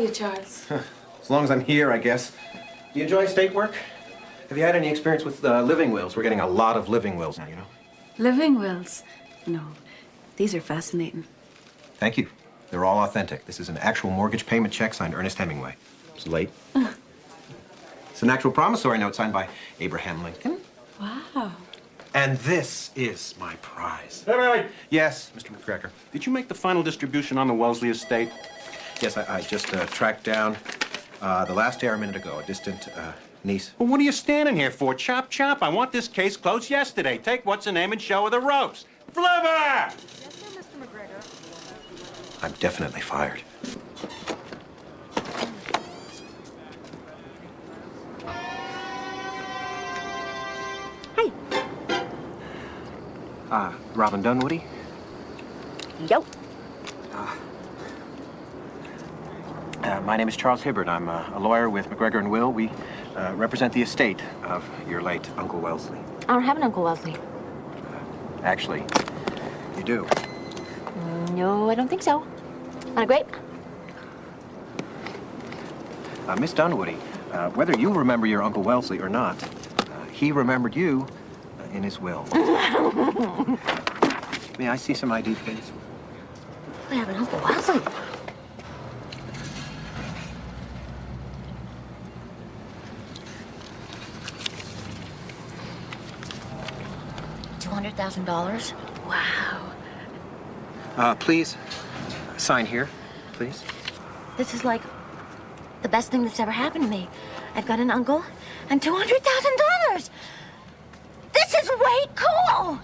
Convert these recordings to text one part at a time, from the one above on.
you, Charles? As long as I'm here, I guess. Do you enjoy estate work? Have you had any experience with living wills? We're getting a lot of living wills now, you know. Living wills? No. These are fascinating. Thank you. They're all authentic. This is an actual mortgage payment check signed Ernest Hemingway. It's late. It's an actual promissory note signed by Abraham Lincoln. Wow. And this is my prize. Hey, wait. Yes, Mr. McGregor. Did you make the final distribution on the Wellesley estate? Yes, I just tracked down the last heir a minute ago, a distant niece. Well, what are you standing here for? Chop, chop. I want this case closed yesterday. Take what's her name and show her the ropes. Flipper! Yes, sir, Mr. McGregor. I'm definitely fired. Hey. Robin Dunwoody? Yo. My name is Charles Hibbert. I'm a lawyer with McGregor and Will. We represent the estate of your late Uncle Wellesley. I don't have an Uncle Wellesley. Actually, you do. No, I don't think so. Not a grape? Miss Dunwoody, whether you remember your Uncle Wellesley or not, he remembered you in his will. May I see some ID, please? I have an Uncle Wellesley. $200,000? Wow. Please, sign here, please. This is like the best thing that's ever happened to me. I've got an uncle and $200,000. This is way cool.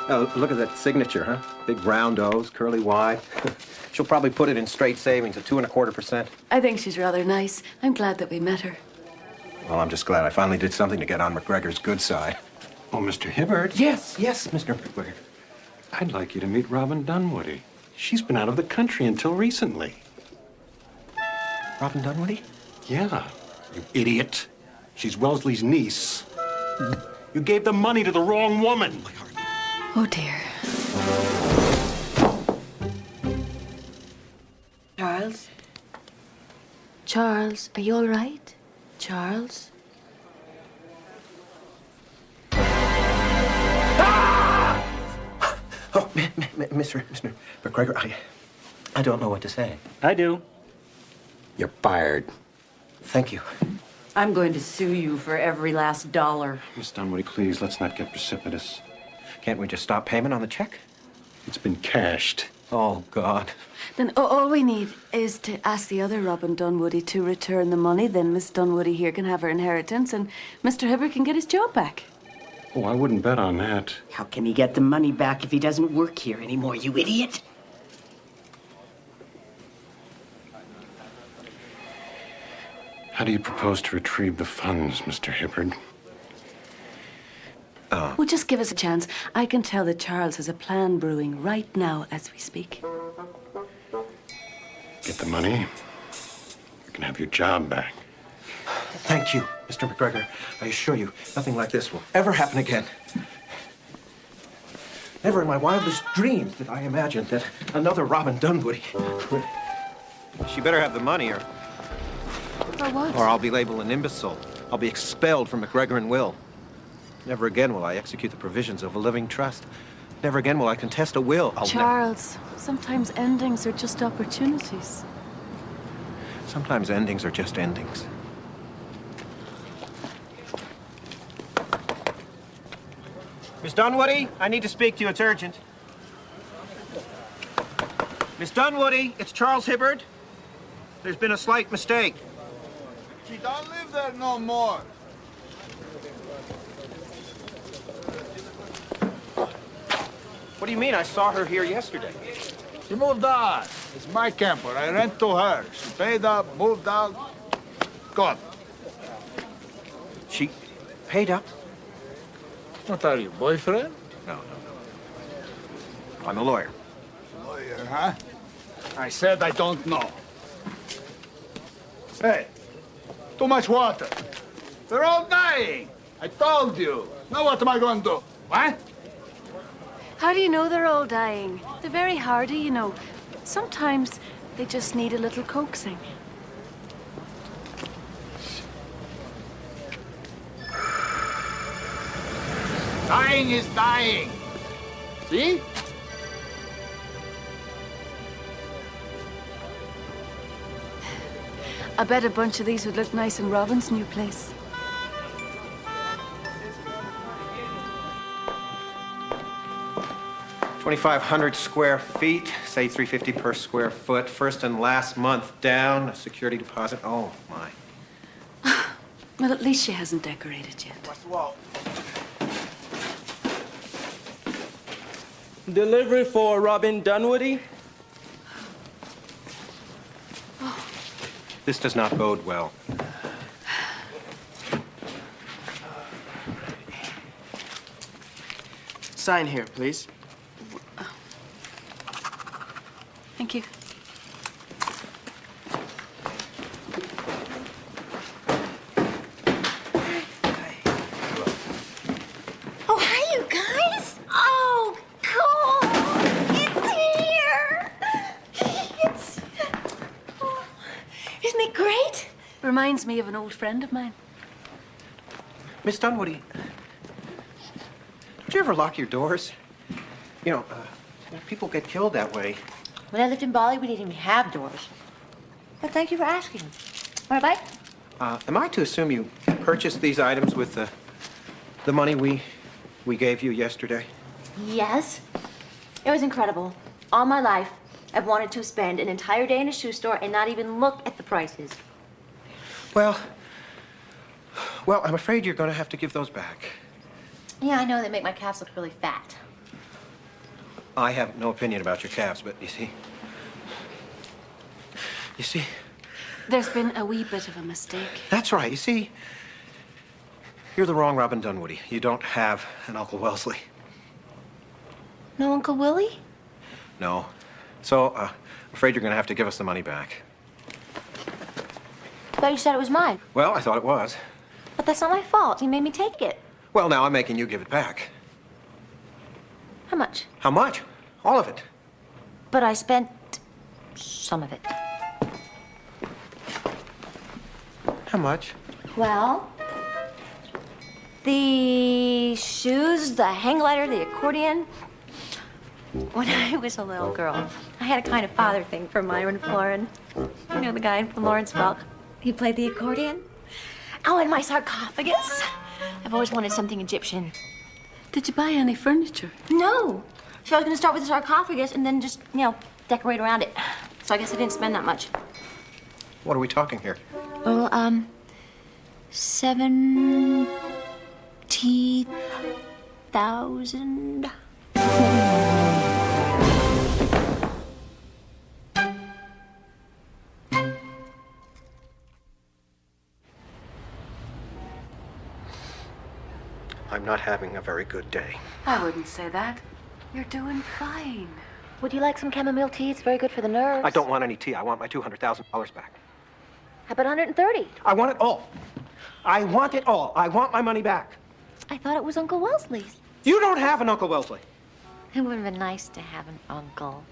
Oh, look at that signature, huh? Big round O's, curly Y. She'll probably put it in straight savings at 2.25%. I think she's rather nice. I'm glad that we met her. Well, I'm just glad I finally did something to get on McGregor's good side. Oh, Mr. Hibbert. Yes, Mr. McGregor. I'd like you to meet Robin Dunwoody. She's been out of the country until recently. Robin Dunwoody? Yeah, you idiot. She's Wellesley's niece. You gave the money to the wrong woman. Oh, dear. Charles? Charles, are you all right? Charles? Oh, Mr. McGregor, I don't know what to say. I do. You're fired. Thank you. I'm going to sue you for every last dollar. Miss Dunwoody, please, let's not get precipitous. Can't we just stop payment on the check? It's been cashed. Oh, God. Then all we need is to ask the other Robin Dunwoody to return the money. Then Miss Dunwoody here can have her inheritance and Mr. Hibbert can get his job back. Oh, I wouldn't bet on that. How can he get the money back if he doesn't work here anymore, you idiot? How do you propose to retrieve the funds, Mr. Hibbert? Well, just give us a chance. I can tell that Charles has a plan brewing right now as we speak. Get the money. You can have your job back. Thank you, Mr. McGregor. I assure you, nothing like this will ever happen again. Never in my wildest dreams did I imagine that another Robin Dunwoody would... She better have the money or what? I'll be labeled an imbecile. I'll be expelled from McGregor and Will. Never again will I execute the provisions of a living trust. Never again will I contest a will. Charles, sometimes endings are just opportunities. Sometimes endings are just endings. Miss Dunwoody, I need to speak to you. It's urgent. Miss Dunwoody, it's Charles Hibbert. There's been a slight mistake. She don't live there no more. What do you mean? I saw her here yesterday. She moved on. It's my camper. I rent to her. She paid up, moved out, gone. She paid up? What are you, boyfriend? No. I'm a lawyer. Lawyer, huh? I said I don't know. Hey, too much water. They're all dying. I told you. Now what am I going to do? What? How do you know they're all dying? They're very hardy, you know. Sometimes they just need a little coaxing. Dying is dying. See? I bet a bunch of these would look nice in Robin's new place. $2,500 square feet, say $350 per square foot. First and last month down, a security deposit. Oh, my. Well, at least she hasn't decorated yet. What's the wall? Delivery for Robin Dunwoody. This does not bode well. Sign here, please. Thank you. Oh, hi, you guys. Oh, cool. It's here. Isn't it great? Reminds me of an old friend of mine. Miss Dunwoody, don't you ever lock your doors? You know, people get killed that way. When I lived in Bali, we didn't even have doors. But thank you for asking. Want a bite? Am I to assume you purchased these items with the money we gave you yesterday? Yes. It was incredible. All my life, I've wanted to spend an entire day in a shoe store and not even look at the prices. Well, I'm afraid you're going to have to give those back. Yeah, I know they make my calves look really fat. I have no opinion about your calves, but you see, There's been a wee bit of a mistake. that's right. You see, you're the wrong Robin Dunwoody. You don't have an Uncle Wellesley. No Uncle Willie? No. So, I'm afraid you're going to have to give us the money back. But you said it was mine. Well, I thought it was. But that's not my fault. You made me take it. Well, now I'm making you give it back. How much? How much? All of it. But I spent some of it. How much? Well, the shoes, the hang glider, the accordion. When I was a little girl, I had a kind of father thing for Myron Florin. You know the guy from Lawrence Welk? He played the accordion. Oh, and my sarcophagus. I've always wanted something Egyptian. Did you buy any furniture? No. So I was gonna start with the sarcophagus and then just, decorate around it. So I guess I didn't spend that much. What are we talking here? Well, 70,000. I'm not having a very good day. I wouldn't say that. You're doing fine. Would you like some chamomile tea? It's very good for the nerves. I don't want any tea. I want my $200,000 back. How about 130? I want it all. I want it all. I want my money back. I thought it was Uncle Wellesley's. You don't have an Uncle Wellesley. It would have been nice to have an uncle.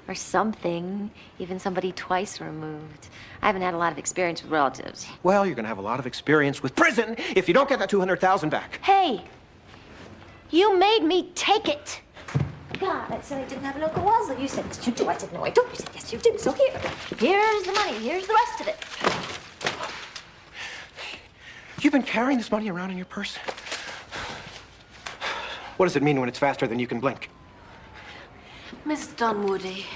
Or something. Even somebody twice removed. I haven't had a lot of experience with relatives. Well, you're going to have a lot of experience with prison if you don't get that $200,000 back. Hey! You made me take it! God, I said I didn't have an Uncle Wellesley. You said, yes, you do. I said, no, I don't. You said, yes, you do. So here's the money. Here's the rest of it. You've been carrying this money around in your purse? What does it mean when it's faster than you can blink? Miss Dunwoody.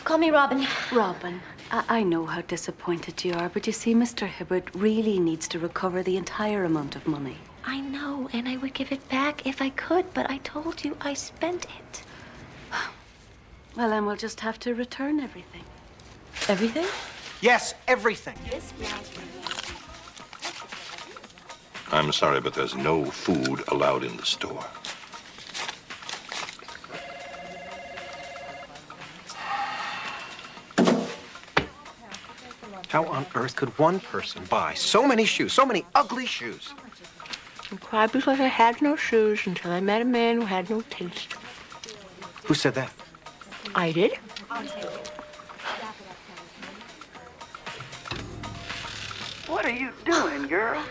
Call me Robin. Robin, I know how disappointed you are, but you see, Mr. Hibbert really needs to recover the entire amount of money. I know, and I would give it back if I could, but I told you I spent it. Well, then we'll just have to return everything. Everything? Yes, everything. I'm sorry, but there's no food allowed in the store. How on earth could one person buy so many shoes, so many ugly shoes? I cried because I had no shoes until I met a man who had no taste. Who said that? I did. What are you doing, girl?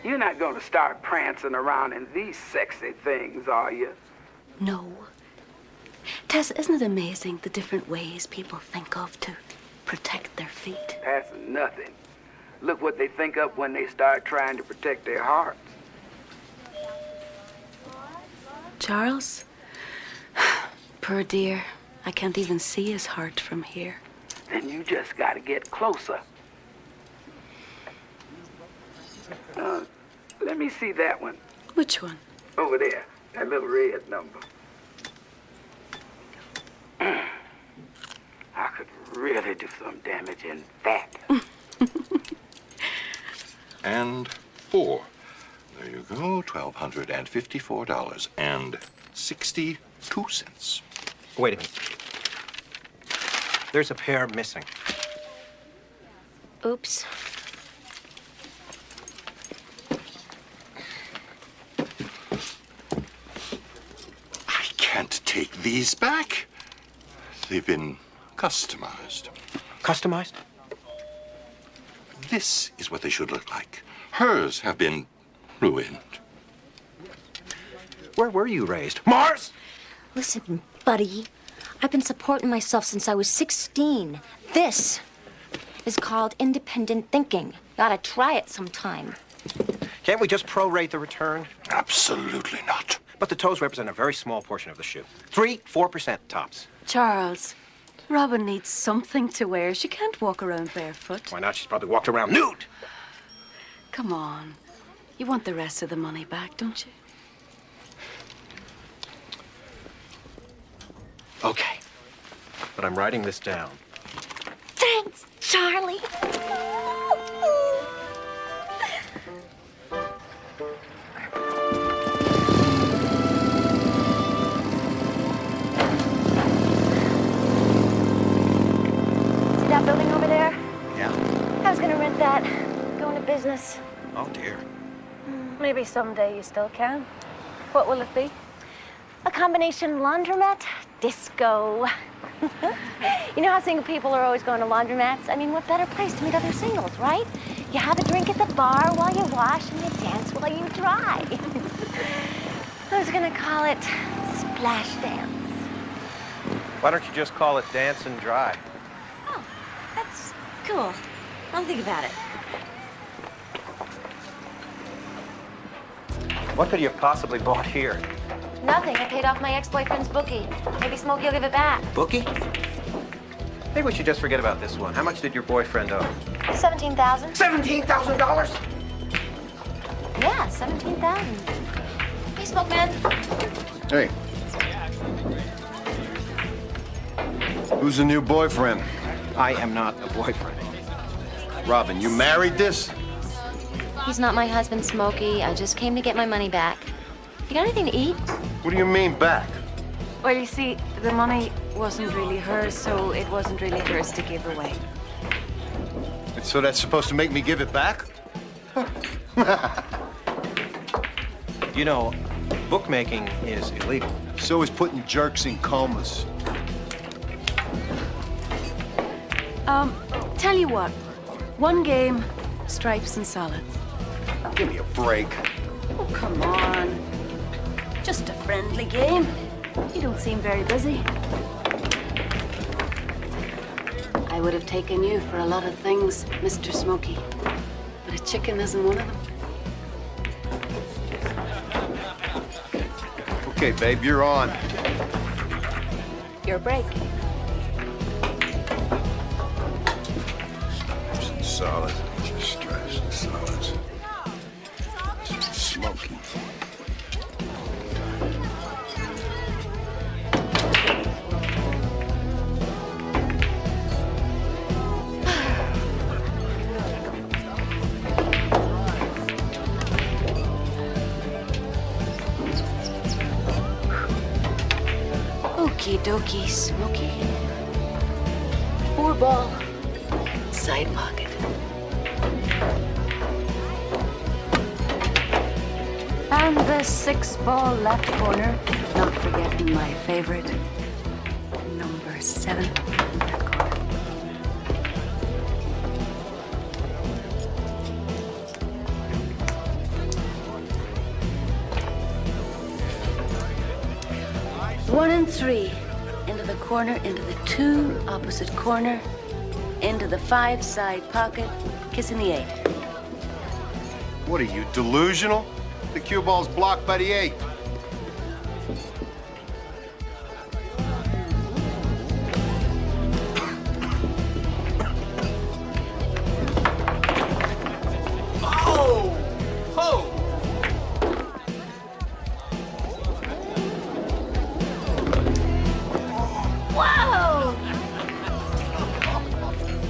You're not going to start prancing around in these sexy things, are you? No. Tess, isn't it amazing the different ways people think of to protect their feet? That's nothing. Look what they think of when they start trying to protect their hearts. Charles? Poor dear. I can't even see his heart from here. Then you just got to get closer. Let me see that one. Which one? Over there. That little red number. I could really do some damage in that. And 4. There you go, $1,254.62. Wait a minute. There's a pair missing. Oops. I can't take these back. They've been customized. Customized? This is what they should look like. Hers have been ruined. Where were you raised? Mars! Listen, buddy. I've been supporting myself since I was 16. This is called independent thinking. You ought to try it sometime. Can't we just prorate the return? Absolutely not. But the toes represent a very small portion of the shoe. 3-4% tops. Charles, Robin needs something to wear. She can't walk around barefoot. Why not? She's probably walked around nude. Come on. You want the rest of the money back, don't you? Okay. But I'm writing this down. Thanks, Charlie. See that building over there? Yeah? I was gonna rent that. Go into business. Oh, dear. Maybe someday you still can. What will it be? A combination laundromat, disco. You know how single people are always going to laundromats? I mean, what better place to meet other singles, right? You have a drink at the bar while you wash and you dance while you dry. I was gonna call it splash dance. Why don't you just call it dance and dry? Oh, that's cool. I'll think about it. What could you have possibly bought here? Nothing. I paid off my ex-boyfriend's bookie. Maybe Smokey will give it back. Bookie? Maybe we should just forget about this one. How much did your boyfriend owe? $17,000. $17,000? Yeah, $17,000. Hey, Smoke Man. Hey. Who's the new boyfriend? I am not a boyfriend. Robin, you married this? He's not my husband, Smokey. I just came to get my money back. You got anything to eat? What do you mean back? Well, you see, the money wasn't really hers, so it wasn't really hers to give away. So that's supposed to make me give it back? You know, bookmaking is illegal. So is putting jerks in comas. Tell you what. One game, stripes and solids. Give me a break. Oh, come on. Just a friendly game. You don't seem very busy. I would have taken you for a lot of things, Mr. Smokey. But a chicken isn't one of them. Okay, babe, you're on. Your break. Solid. Stripes and solids. Smoky. Okie dokie, Smokey. 4 ball. Side pocket. And the 6 ball left corner. Not forgetting my favorite, number 7. That corner. One and 3. Into the corner, into the 2 opposite corner, into the 5 side pocket, kissing the 8. What are you, delusional? The cue ball's blocked by the 8.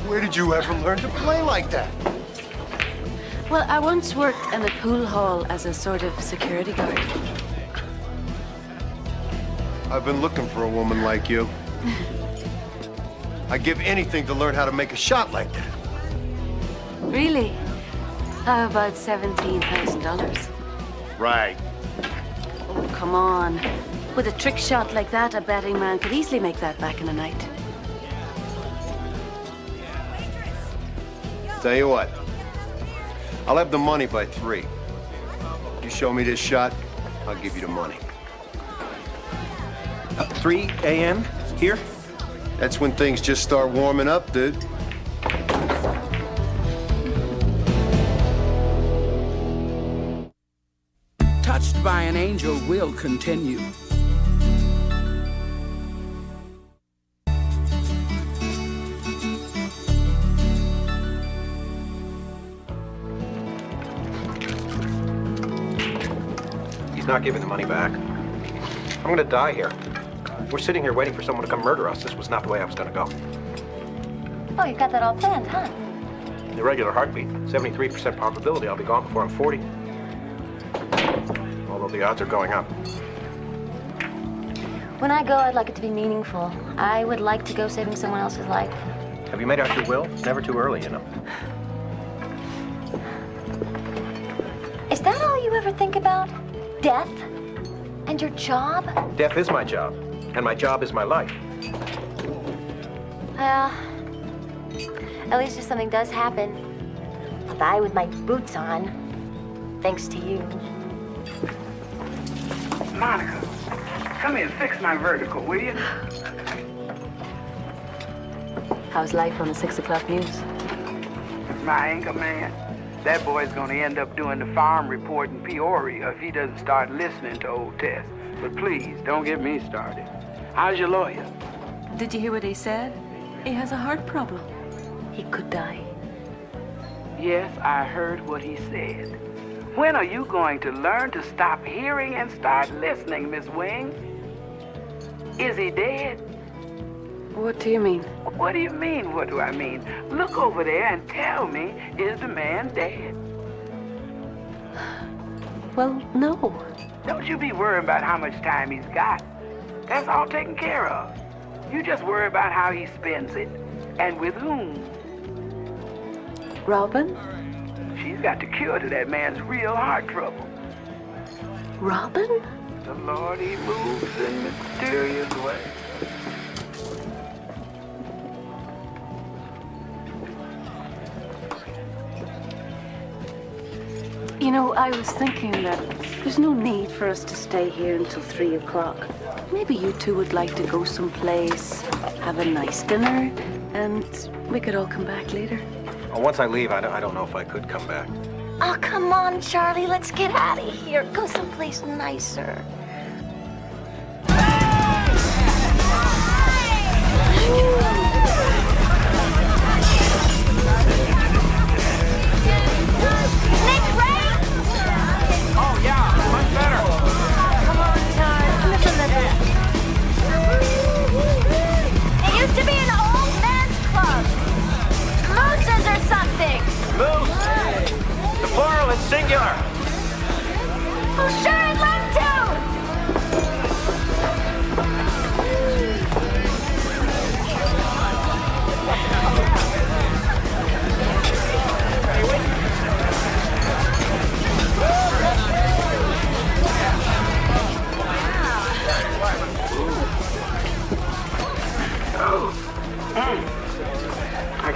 Where did you ever learn to play like that? Well, I once worked in a pool hall as a sort of security guard. I've been looking for a woman like you. I'd give anything to learn how to make a shot like that. Really? How about $17,000? Right. Oh, come on. With a trick shot like that, a betting man could easily make that back in a night. Tell you what, I'll have the money by 3. You show me this shot, I'll give you the money. 3 a.m. here? That's when things just start warming up, dude. Touched by an Angel will continue. He's not giving the money back. I'm gonna die here. We're sitting here waiting for someone to come murder us. This was not the way I was gonna go. Oh, you've got that all planned, huh? Irregular heartbeat, 73% probability I'll be gone before I'm 40. Although the odds are going up. When I go, I'd like it to be meaningful. I would like to go saving someone else's life. Have you made out your will? It's never too early, you know. Is that all you ever think about? Death? And your job? Death is my job, and my job is my life. Well, at least if something does happen, I'll die with my boots on. Thanks to you. Monica, come here and fix my vertical, will you? How's life on the 6 o'clock news? My anchor man. That boy's gonna end up doing the farm report in Peoria if he doesn't start listening to old Tess. But please, don't get me started. How's your lawyer? Did you hear what he said? He has a heart problem. He could die. Yes, I heard what he said. When are you going to learn to stop hearing and start listening, Miss Wing? Is he dead? What do you mean? What do you mean, what do I mean? Look over there and tell me, is the man dead? Well, no. Don't you be worrying about how much time he's got. That's all taken care of. You just worry about how he spends it. And with whom. Robin? She's got the cure to that man's real heart trouble. Robin? The Lord, he moves in mysterious ways. You know, I was thinking that there's no need for us to stay here until 3 o'clock. Maybe you two would like to go someplace, have a nice dinner, and we could all come back later. Well, once I leave, I don't know if I could come back. Oh, come on, Charlie. Let's get out of here. Go someplace nicer. Singular! Oh, sure, I'd love to!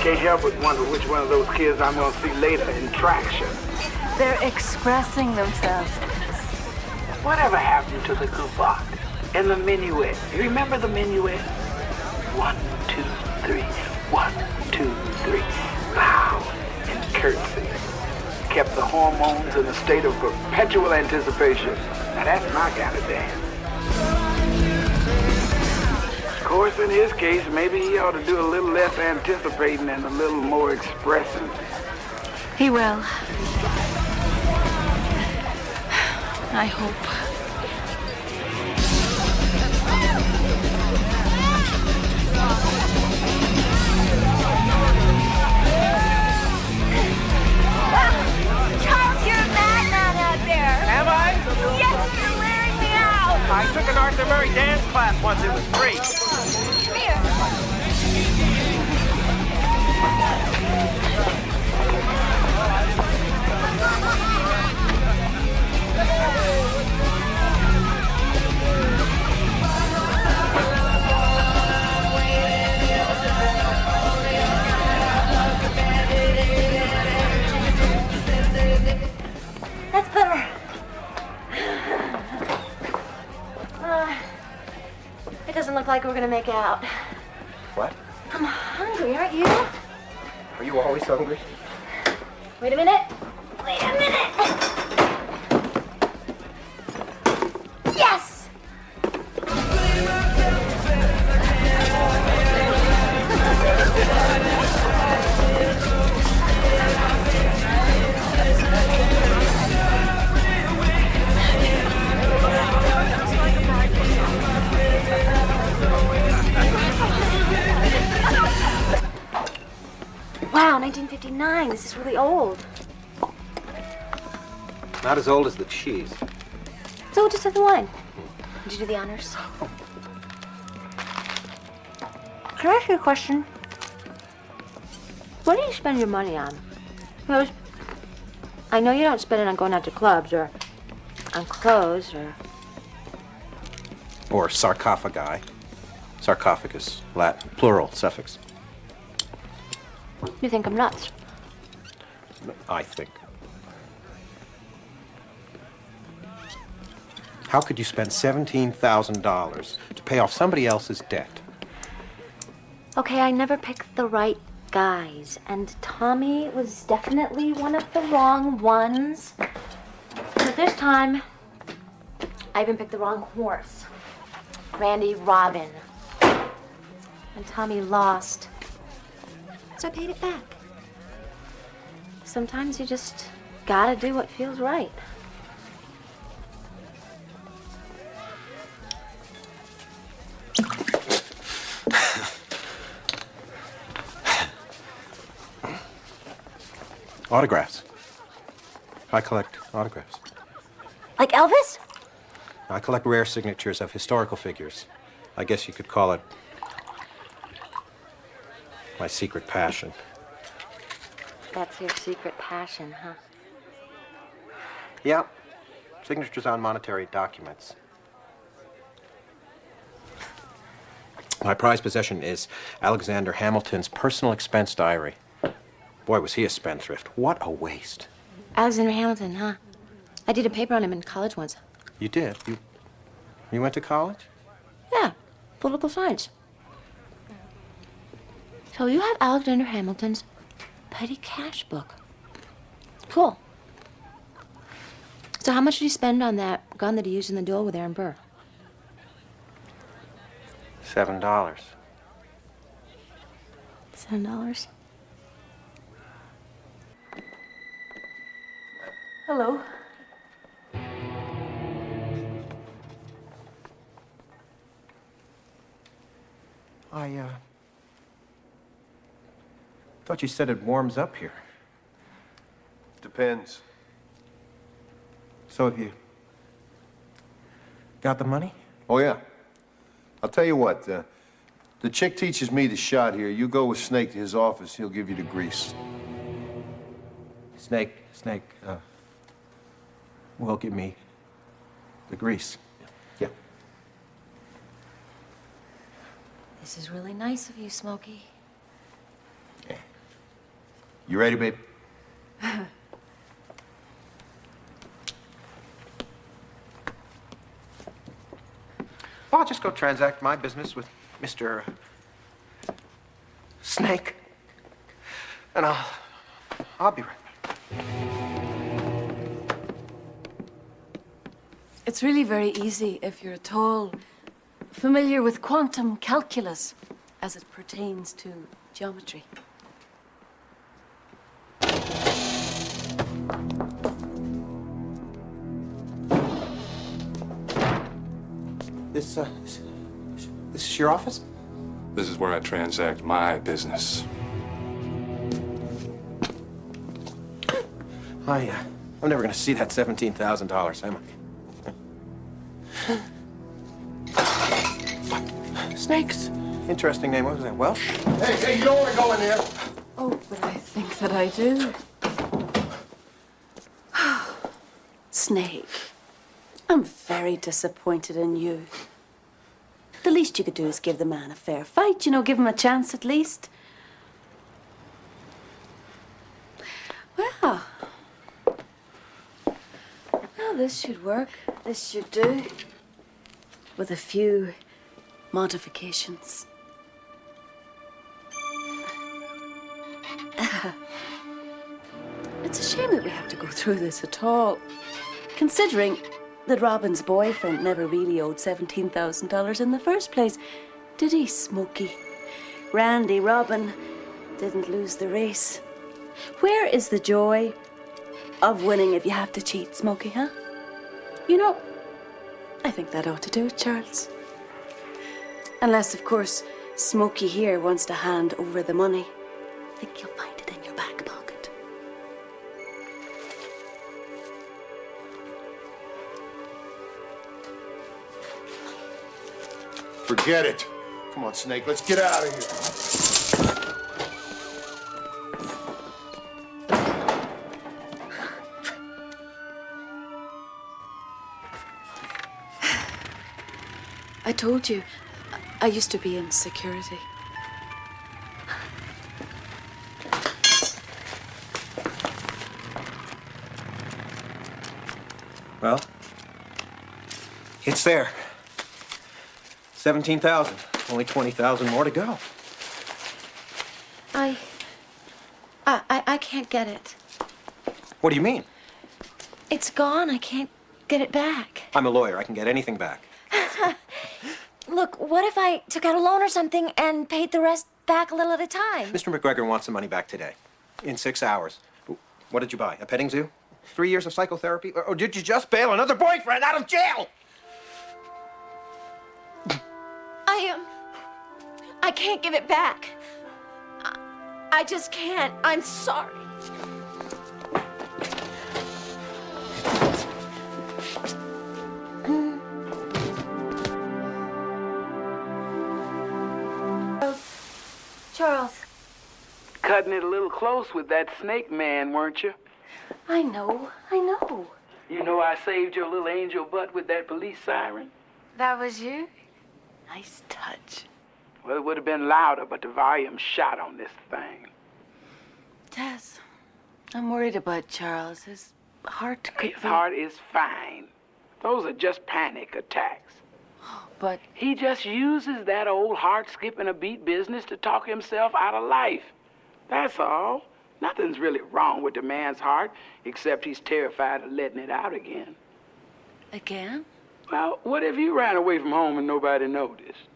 Can't help but wonder which one of those kids I'm gonna see later in Traction. They're expressing themselves. Whatever happened to the gavotte and the minuet? You remember the minuet? 1, 2, 3. 1, 2, 3. Bow and curtsy. Kept the hormones in a state of perpetual anticipation. Now that's my kind of dance. Of course, in his case, maybe he ought to do a little less anticipating and a little more expressing. He will. I hope. Charles, you're a madman out there. Am I? Yes, you're wearing me out. I took an Arthur Murray dance class once. It was free. Come here. That's better. It doesn't look like we're gonna make out. What? I'm hungry, aren't you? Are you always hungry? Wait a minute. Wait a minute. Yes! Wow, 1959. This is really old. Not as old as the cheese. So we'll just have the wine. Did you do the honors? Can I ask you a question? What do you spend your money on? Because I know you don't spend it on going out to clubs or on clothes Or sarcophagi. Sarcophagus, Latin, plural, suffix. You think I'm nuts? I think. How could you spend $17,000 to pay off somebody else's debt? Okay, I never picked the right guys, and Tommy was definitely one of the wrong ones. But this time, I even picked the wrong horse. Randy Robin. And Tommy lost. So I paid it back. Sometimes you just gotta do what feels right. Autographs. I collect autographs. Like Elvis? I collect rare signatures of historical figures. I guess you could call it my secret passion. That's your secret passion, huh? Yeah. Signatures on monetary documents. My prized possession is Alexander Hamilton's personal expense diary. Boy, was he a spendthrift. What a waste. Alexander Hamilton, huh? I did a paper on him in college once. You did? You went to college? Yeah, political science. So you have Alexander Hamilton's petty cash book. Cool. So how much did he spend on that gun that he used in the duel with Aaron Burr? $7. $7? Hello. I thought you said it warms up here. Depends. So have you got the money? Oh, yeah. I'll tell you what, the chick teaches me the shot here. You go with Snake to his office, he'll give you the grease. Snake, will give me the grease. Yeah. This is really nice of you, Smokey. You ready, babe? Well, I'll just go transact my business with Mr. Snake. And I'll be right back. It's really very easy if you're at all familiar with quantum calculus as it pertains to geometry. This is your office? This is where I transact my business. I'm never going to see that $17,000, am I? Snakes. Interesting name. What was that, Welsh? Hey, you don't want to go in there. Oh, but I think that I do. Snake, I'm very disappointed in you. The least you could do is give the man a fair fight, you know, give him a chance at least. Well, this should work. This should do. With a few modifications. It's a shame that we have to go through this at all, considering that Robin's boyfriend never really owed $17,000 in the first place. Did he, Smokey? Randy Robin didn't lose the race. Where is the joy of winning if you have to cheat, Smokey, huh? You know, I think that ought to do it, Charles. Unless, of course, Smokey here wants to hand over the money. I think you'll find it in your back pocket. Forget it. Come on, Snake, let's get out of here. I told you, I used to be in security. Well, it's there. 17,000. Only 20,000 more to go. I can't get it. What do you mean? It's gone. I can't get it back. I'm a lawyer. I can get anything back. Look, what if I took out a loan or something and paid the rest back a little at a time? Mr. McGregor wants the money back today. In 6 hours. What did you buy? A petting zoo? 3 years of psychotherapy? Or did you just bail another boyfriend out of jail? I can't give it back. I just can't. I'm sorry. Charles. Cutting it a little close with that Snake man, weren't you? I know. You know I saved your little angel butt with that police siren? That was you? Nice touch. Well, it would have been louder, but the volume's shot on this thing. Tess, I'm worried about Charles. His heart could His heart is fine. Those are just panic attacks. But he just uses that old heart-skipping-a-beat business to talk himself out of life. That's all. Nothing's really wrong with the man's heart, except he's terrified of letting it out again. Again? Well, what if you ran away from home and nobody noticed?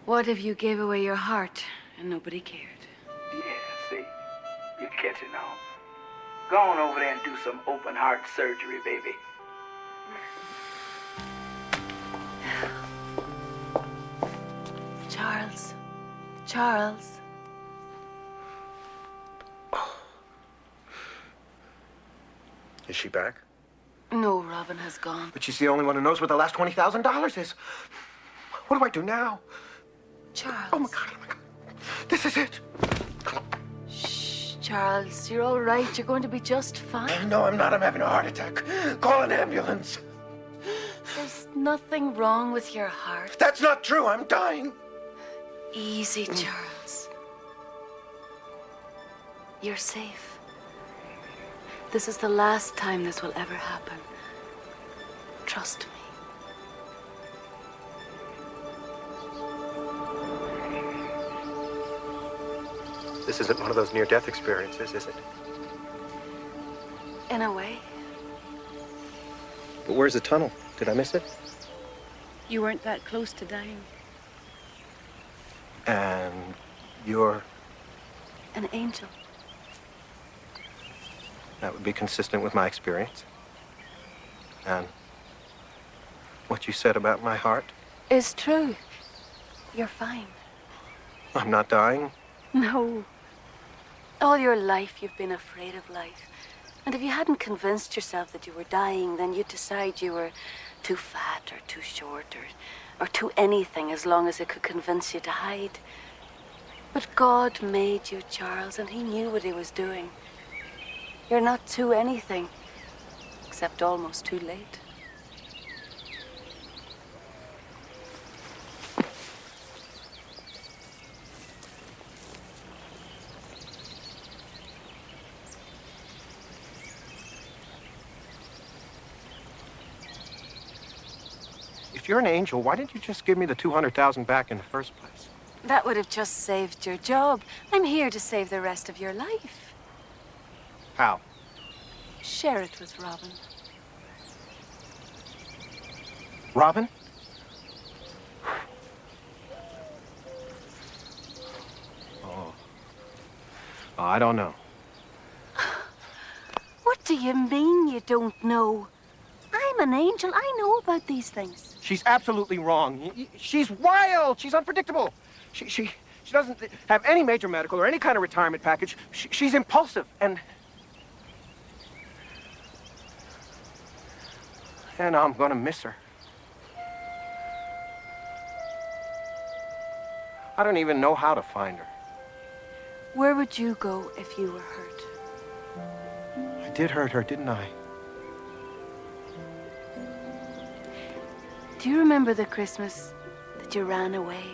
What if you gave away your heart and nobody cared? Yeah, see? You're catching on. Go on over there and do some open-heart surgery, baby. Charles. Is she back? No, Robin has gone. But she's the only one who knows where the last $20,000 is. What do I do now? Charles. Oh, my God. This is it. Shh, Charles. You're all right. You're going to be just fine. No, I'm not. I'm having a heart attack. Call an ambulance. There's nothing wrong with your heart. That's not true. I'm dying. Easy, Charles. You're safe. This is the last time this will ever happen. Trust me. This isn't one of those near-death experiences, is it? In a way. But where's the tunnel? Did I miss it? You weren't that close to dying. And you're... An angel. That would be consistent with my experience. And what you said about my heart? Is true. You're fine. I'm not dying? No. All your life you've been afraid of life. And if you hadn't convinced yourself that you were dying, then you'd decide you were too fat or too short or too anything as long as it could convince you to hide. But God made you, Charles, and he knew what he was doing. You're not too anything, except almost too late. If you're an angel, why didn't you just give me the $200,000 back in the first place? That would have just saved your job. I'm here to save the rest of your life. How? Share it with Robin. Robin? Oh, I don't know. What do you mean you don't know? I'm an angel. I know about these things. She's absolutely wrong. She's wild. She's unpredictable. She doesn't have any major medical or any kind of retirement package. She's impulsive and I'm gonna miss her. I don't even know how to find her. Where would you go if you were hurt? I did hurt her, didn't I? Do you remember the Christmas that you ran away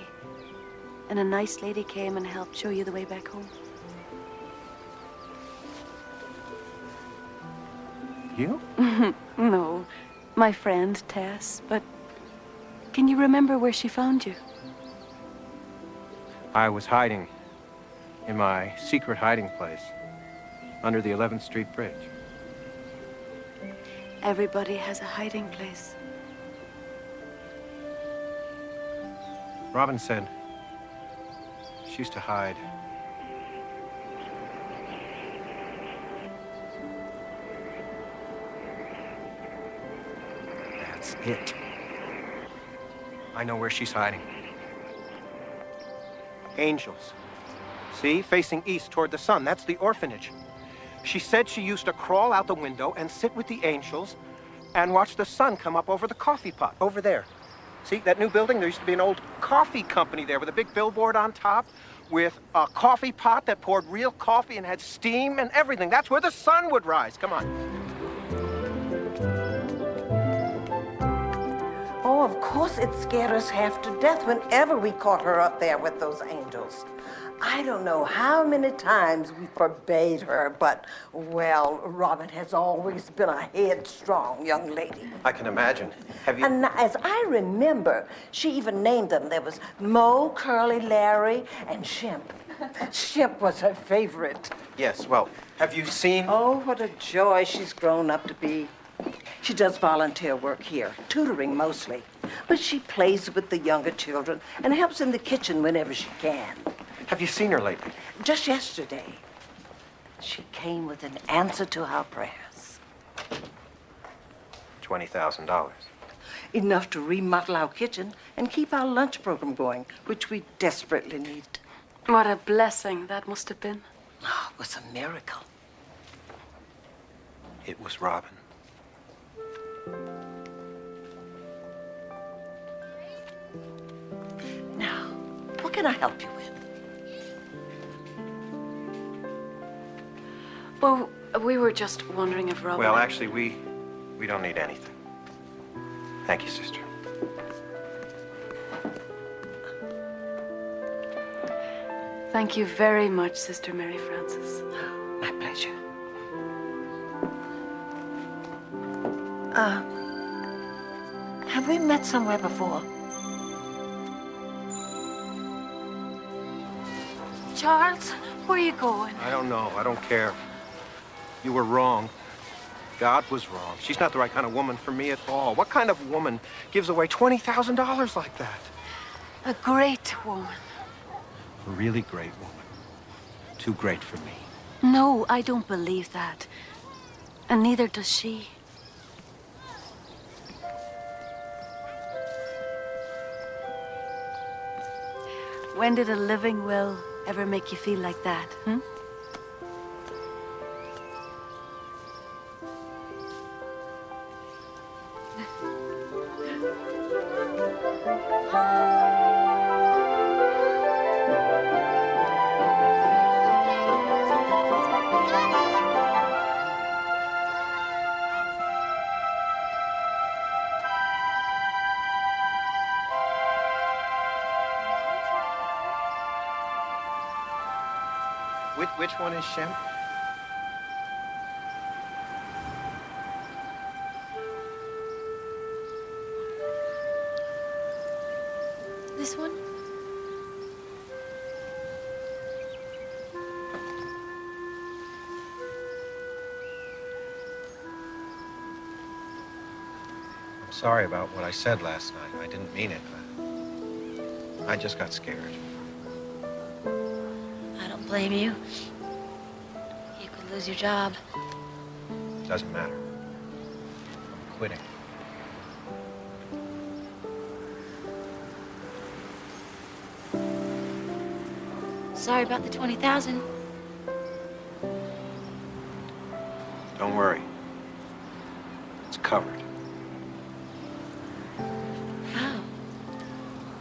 and a nice lady came and helped show you the way back home? You? No, my friend Tess, but can you remember where she found you? I was hiding in my secret hiding place under the 11th Street Bridge. Everybody has a hiding place. Robin said she used to hide. That's it. I know where she's hiding. Angels. See, facing east toward the sun. That's the orphanage. She said she used to crawl out the window and sit with the angels and watch the sun come up over the coffee pot over there. See, that new building? There used to be an old coffee company there with a big billboard on top with a coffee pot that poured real coffee and had steam and everything. That's where the sun would rise. Come on. Oh, of course it scared us half to death whenever we caught her up there with those angels. I don't know how many times we forbade her, but, well, Robin has always been a headstrong young lady. I can imagine. Have you... And as I remember, she even named them. There was Mo, Curly, Larry, and Shemp. Shemp was her favorite. Yes, well, have you seen... Oh, what a joy she's grown up to be. She does volunteer work here, tutoring mostly. But she plays with the younger children and helps in the kitchen whenever she can. Have you seen her lately? Just yesterday. She came with an answer to our prayers. $20,000. Enough to remodel our kitchen and keep our lunch program going, which we desperately need. What a blessing that must have been. Oh, it was a miracle. It was Robin. Now, what can I help you with? Well, we were just wondering if Robin... Well, actually, we don't need anything. Thank you, sister. Thank you very much, Sister Mary Frances. Have we met somewhere before? Charles, where are you going? I don't know. I don't care. You were wrong. God was wrong. She's not the right kind of woman for me at all. What kind of woman gives away $20,000 like that? A great woman. A really great woman. Too great for me. No, I don't believe that. And neither does she. When did a living will ever make you feel like that, hmm? Which one is Shem? This one? I'm sorry about what I said last night. I didn't mean it. I just got scared. I don't blame you. You could lose your job. Doesn't matter. I'm quitting. Sorry about the 20,000. Don't worry. It's covered. How?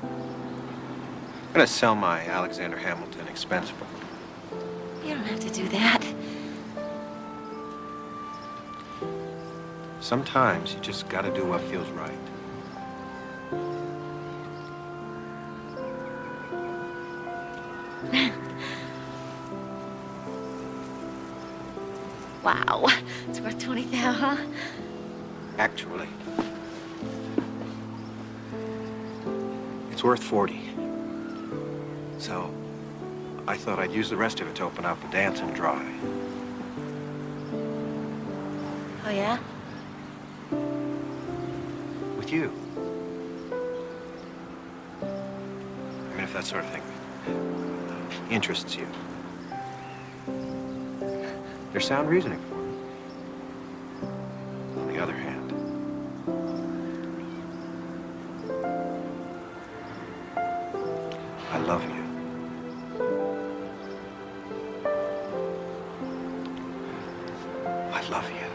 I'm gonna sell my Alexander Hamilton expense book. You don't have to do that. Sometimes you just gotta do what feels right. Wow. It's worth 20,000, huh? Actually, it's worth 40. So, I thought I'd use the rest of it to open up a dance and dry. Oh, yeah? With you. I mean, if that sort of thing interests you. There's sound reasoning for it. On the other hand, I love you. I love you.